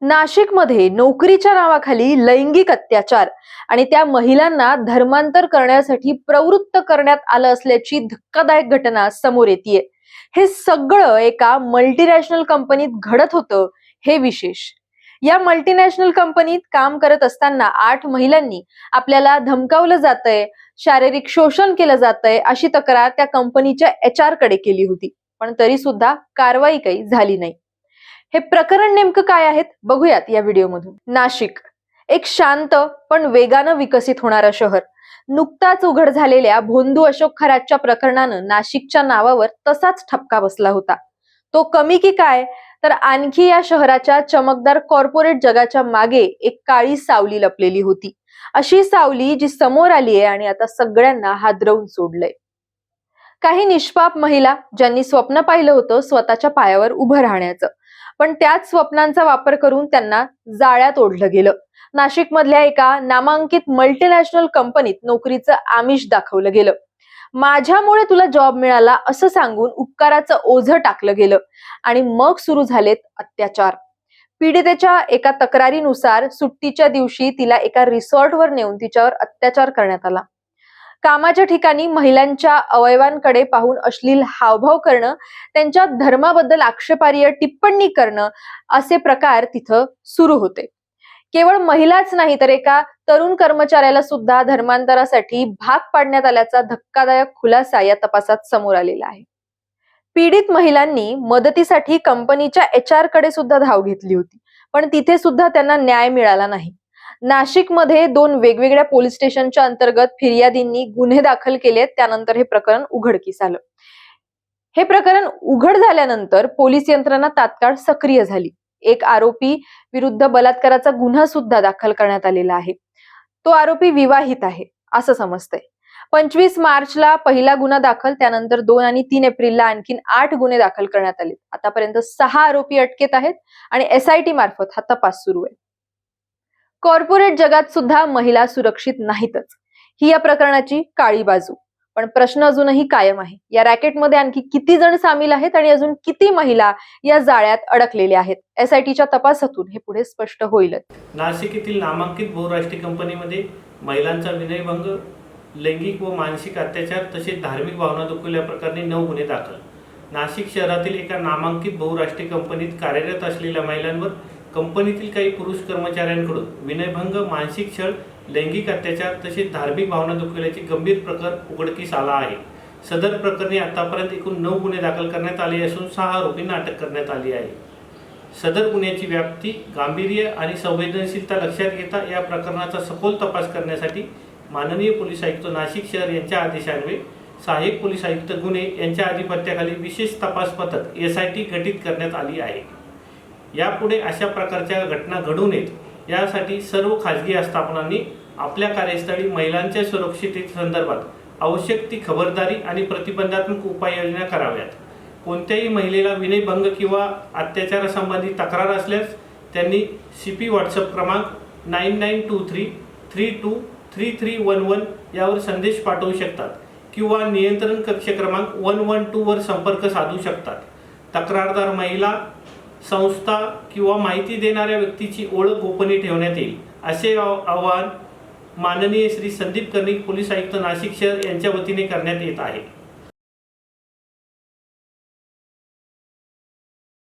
नाशिकमध्ये नोकरीच्या नावाखाली लैंगिक अत्याचार आणि त्या महिलांना धर्मांतर करण्यासाठी प्रवृत्त करण्यात आलं असल्याची धक्कादायक घटना समोर येतेय। हे सगळं एका मल्टीनॅशनल कंपनीत घडत होतं हे विशेष। या मल्टीनॅशनल कंपनीत काम करत असताना 8 महिलांनी आपल्याला धमकावलं जातंय, शारीरिक शोषण केलं जातंय अशी तक्रार त्या कंपनीच्या HR कडे केली होती, पण तरी सुद्धा कारवाई काही झाली नाही। हे प्रकरण नेमकं काय आहे बघूयात या व्हिडिओमधून। नाशिक, एक शांत पण वेगानं विकसित होणारं शहर। नुकताच उघड झालेल्या भोंदू अशोक खरातच्या प्रकरणानं नाशिकच्या नावावर तसाच ठपका बसला होता। तो कमी की काय, तर आणखी या शहराच्या चमकदार कॉर्पोरेट जगाच्या मागे एक काळी सावली लपलेली होती। अशी सावली जी समोर आली आहे आणि आता सगळ्यांना हादरवून सोडलंय। काही निष्पाप महिला ज्यांनी स्वप्न पाहिलं होतं स्वतःच्या पायावर उभं राहण्याचं, पण त्याच स्वप्नांचा वापर करून त्यांना जाळ्यात ओढलं गेलं। नाशिक मधल्या एका नामांकित मल्टीनॅशनल कंपनीत नोकरीचं आमिष दाखवलं गेलं। माझ्यामुळे तुला जॉब मिळाला असं सांगून उपकाराचं ओझं टाकलं गेलं आणि मग सुरू झालेत अत्याचार। पीडितेच्या एका तक्रारीनुसार सुट्टीच्या दिवशी तिला एका रिसॉर्टवर नेऊन तिच्यावर अत्याचार करण्यात आला। कामाच्या ठिकाणी महिलांच्या अवयवांकडे पाहून अश्लील हावभाव करणं, त्यांच्या धर्माबद्दल आक्षेपार्ह टिप्पणी करणं असे प्रकार तिथं सुरू होते। केवळ महिलाच नाही तर एका तरुण कर्मचाऱ्याला सुद्धा धर्मांतरासाठी भाग पाडण्यात आल्याचा धक्कादायक खुलासा या तपासात समोर आलेला आहे। पीडित महिलांनी मदतीसाठी कंपनीच्या HR कडे सुद्धा धाव घेतली होती, पण तिथे सुद्धा त्यांना न्याय मिळाला नाही। नाशिकमध्ये 2 वेगवेगळ्या पोलीस स्टेशनच्या अंतर्गत फिर्यादींनी गुन्हे दाखल केलेत, त्यानंतर हे प्रकरण उघडकीस आलं। हे प्रकरण उघड झाल्यानंतर पोलीस यंत्रणा तात्काळ सक्रिय झाली। एक आरोपी विरुद्ध बलात्काराचा गुन्हा सुद्धा दाखल करण्यात आलेला आहे। तो आरोपी विवाहित आहे असं समजतंय। 25 मार्चला पहिला गुन्हा दाखल, त्यानंतर 2 आणि 3 एप्रिलला आणखीन 8 गुन्हे दाखल करण्यात आले। आतापर्यंत 6 आरोपी अटकेत आहेत आणि SIT मार्फत हा तपास सुरू आहे। कॉर्पोरेट जगात सुद्धा महिला सुरक्षित नाहीतच, ही या प्रकरणाची काळी बाजू। पण प्रश्न अजूनही कायम आहे, या रॅकेटमध्ये आणखी किती जण सामील आहेत आणि अजून किती महिला या जाळ्यात अडकलेल्या आहेत? SITच्या तपासातून हे पुढे स्पष्ट होईलच। नाशिक येथील नामांकित बहुराष्ट्रीय कंपनीमध्ये महिलांचा विनयभंग, लैंगिक व मानसिक अत्याचार तसेच धार्मिक भावना दुखवल्या प्रकरणी 9 गुन्हे दाखल। नाशिक शहरातील एका नामांकित बहुराष्ट्रीय कंपनीत कार्यरत असलेल्या महिलांवर कंपनीतील काही पुरुष कर्मचाऱ्यांकडून विनयभंग, मानसिक छळ, लैंगिक अत्याचार तसेच धार्मिक भावना दुखवल्याचे गंभीर प्रकार उघडकीस आला आहे। सदर प्रकरणी आतापर्यंत एकूण 9 गुन्हे दाखल करण्यात आले असून 6 आरोपींना अटक करण्यात आली आहे। सदर गुन्ह्याची व्याप्ती, गांभीर्य आणि संवेदनशीलता लक्षात घेता या प्रकरणाचा सखोल तपास करण्यासाठी माननीय पोलीस आयुक्त नाशिक शहर यांच्या आदेशान्वये सहाय्यक पोलीस आयुक्त गुन्हे यांच्या अधिपत्याखाली विशेष तपास पथक SIT गठीत करण्यात आली आहे। यापुढे अशा प्रकारच्या घटना घडू नयेत यासाठी सर्व खाजगी आस्थापनांनी आपल्या कार्यस्थळी महिलांच्या सुरक्षिततेसंदर्भात आवश्यक ती खबरदारी आणि प्रतिबंधात्मक उपाययोजना कराव्यात। कोणत्याही महिलेला विनयभंग किंवा अत्याचारासंबंधी तक्रार असल्यास त्यांनी CP WhatsApp क्रमांक 9923323311 यावर संदेश पाठवू शकतात किंवा नियंत्रण कक्ष क्रमांक 112 वर संपर्क साधू शकतात। तक्रारदार महिला, संस्था किंवा माहिती देणाऱ्या व्यक्तीची ओळख गोपनीय ठेवण्यात येईल असे आवाहन माननीय श्री संदीप कर्णिक पोलीस आयुक्त नाशिक शहर यांच्या वतीने करण्यात येत आहे।